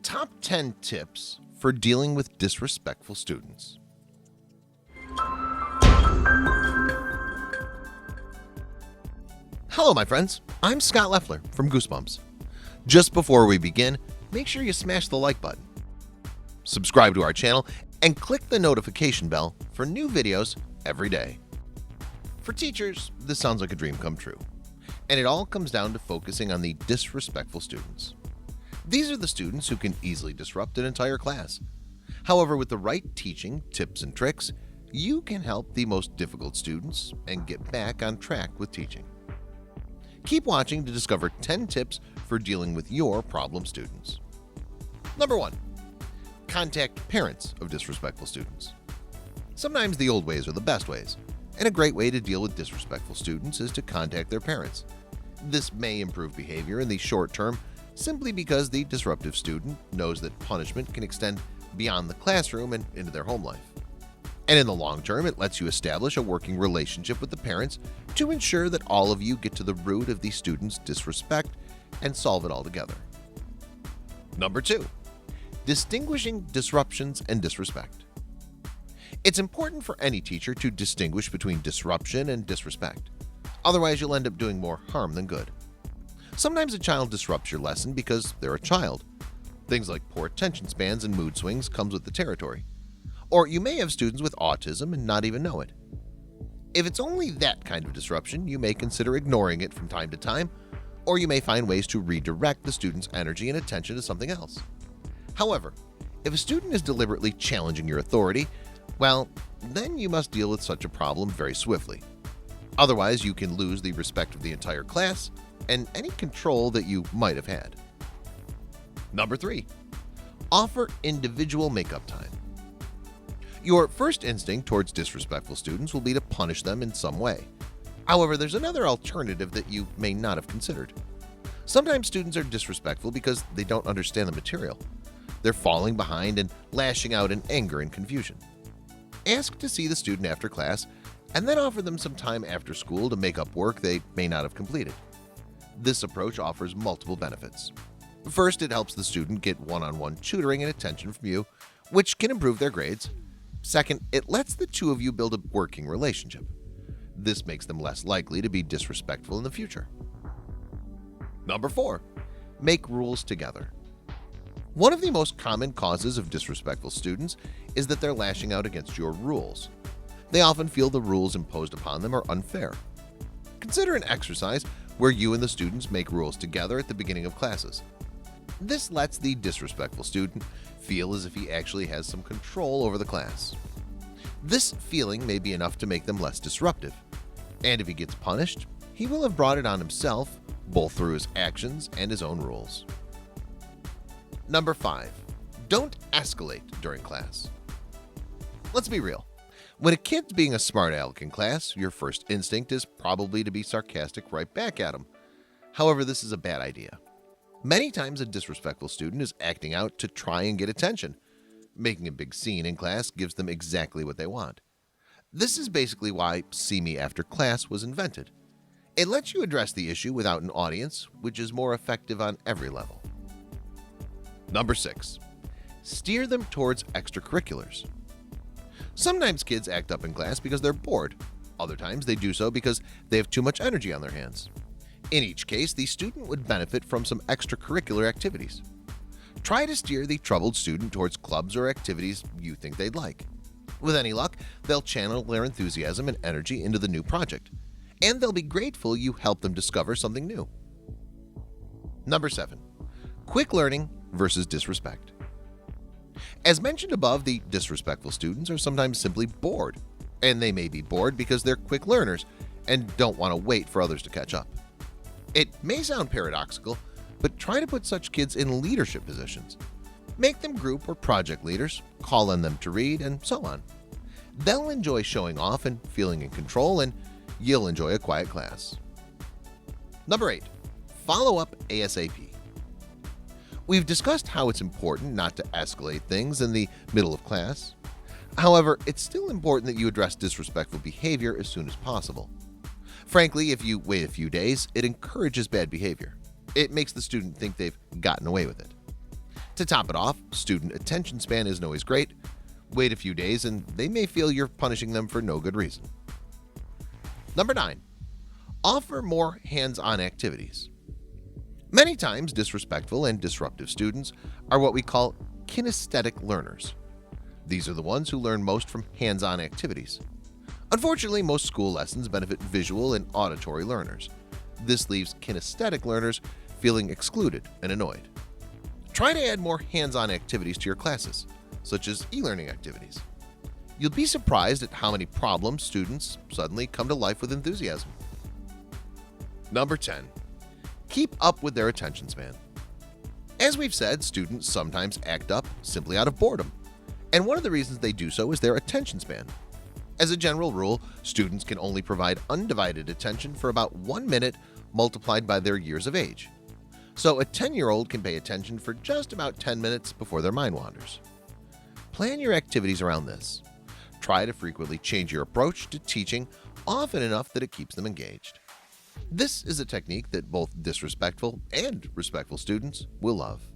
Top 10 tips for dealing with disrespectful students. Hello my friends, I'm Scott Leffler from Goosebumps. Just before we begin, make sure you smash the like button, subscribe to our channel, and click the notification bell for new videos every day. For teachers, this sounds like a dream come true, and it all comes down to focusing on the disrespectful students. These are the students who can easily disrupt an entire class. However, with the right teaching, tips, and tricks, you can help the most difficult students and get back on track with teaching. Keep watching to discover 10 tips for dealing with your problem students. Number 1. Contact parents of disrespectful students. Sometimes the old ways are the best ways, and a great way to deal with disrespectful students is to contact their parents. This may improve behavior in the short term simply because the disruptive student knows that punishment can extend beyond the classroom and into their home life. And in the long term, it lets you establish a working relationship with the parents to ensure that all of you get to the root of the student's disrespect and solve it all together. Number 2. Distinguishing disruptions and disrespect. It's important for any teacher to distinguish between disruption and disrespect. Otherwise, you'll end up doing more harm than good. Sometimes a child disrupts your lesson because they're a child. Things like poor attention spans and mood swings comes with the territory. Or you may have students with autism and not even know it. If it's only that kind of disruption, you may consider ignoring it from time to time, or you may find ways to redirect the student's energy and attention to something else. However, if a student is deliberately challenging your authority, well, then you must deal with such a problem very swiftly. Otherwise, you can lose the respect of the entire class and any control that you might have had. Number 3. Offer individual makeup time. Your first instinct towards disrespectful students will be to punish them in some way. However, there's another alternative that you may not have considered. Sometimes students are disrespectful because they don't understand the material. They're falling behind and lashing out in anger and confusion. Ask to see the student after class and then offer them some time after school to make up work they may not have completed. This approach offers multiple benefits. First, it helps the student get one-on-one tutoring and attention from you, which can improve their grades. Second, it lets the two of you build a working relationship. This makes them less likely to be disrespectful in the future. Number 4. Make rules together. One of the most common causes of disrespectful students is that they're lashing out against your rules. They often feel the rules imposed upon them are unfair. Consider an exercise where you and the students make rules together at the beginning of classes. This lets the disrespectful student feel as if he actually has some control over the class. This feeling may be enough to make them less disruptive, and if he gets punished, he will have brought it on himself, both through his actions and his own rules. Number 5. Don't escalate during class. Let's be real. When a kid's being a smart aleck in class, your first instinct is probably to be sarcastic right back at him. However, this is a bad idea. Many times a disrespectful student is acting out to try and get attention. Making a big scene in class gives them exactly what they want. This is basically why See Me After Class was invented. It lets you address the issue without an audience, which is more effective on every level. Number 6. Steer them towards extracurriculars. Sometimes kids act up in class because they're bored. Other times they do so because they have too much energy on their hands. In each case, the student would benefit from some extracurricular activities. Try to steer the troubled student towards clubs or activities you think they'd like. With any luck, they'll channel their enthusiasm and energy into the new project, and they'll be grateful you helped them discover something new. Number 7. Quick learning versus disrespect. As mentioned above, the disrespectful students are sometimes simply bored, and they may be bored because they're quick learners and don't want to wait for others to catch up. It may sound paradoxical, but try to put such kids in leadership positions. Make them group or project leaders, call on them to read, and so on. They'll enjoy showing off and feeling in control, and you'll enjoy a quiet class. Number 8. Follow up ASAP. We've discussed how it's important not to escalate things in the middle of class. However, it's still important that you address disrespectful behavior as soon as possible. Frankly, if you wait a few days, it encourages bad behavior. It makes the student think they've gotten away with it. To top it off, student attention span isn't always great. Wait a few days and they may feel you're punishing them for no good reason. Number 9. Offer more hands-on activities. Many times, disrespectful and disruptive students are what we call kinesthetic learners. These are the ones who learn most from hands-on activities. Unfortunately, most school lessons benefit visual and auditory learners. This leaves kinesthetic learners feeling excluded and annoyed. Try to add more hands-on activities to your classes, such as e-learning activities. You'll be surprised at how many problems students suddenly come to life with enthusiasm. Number 10. Keep up with their attention span. As we've said, students sometimes act up simply out of boredom, and one of the reasons they do so is their attention span. As a general rule, students can only provide undivided attention for about 1 minute multiplied by their years of age. So a 10-year-old can pay attention for just about 10 minutes before their mind wanders. Plan your activities around this. Try to frequently change your approach to teaching often enough that it keeps them engaged. This is a technique that both disrespectful and respectful students will love.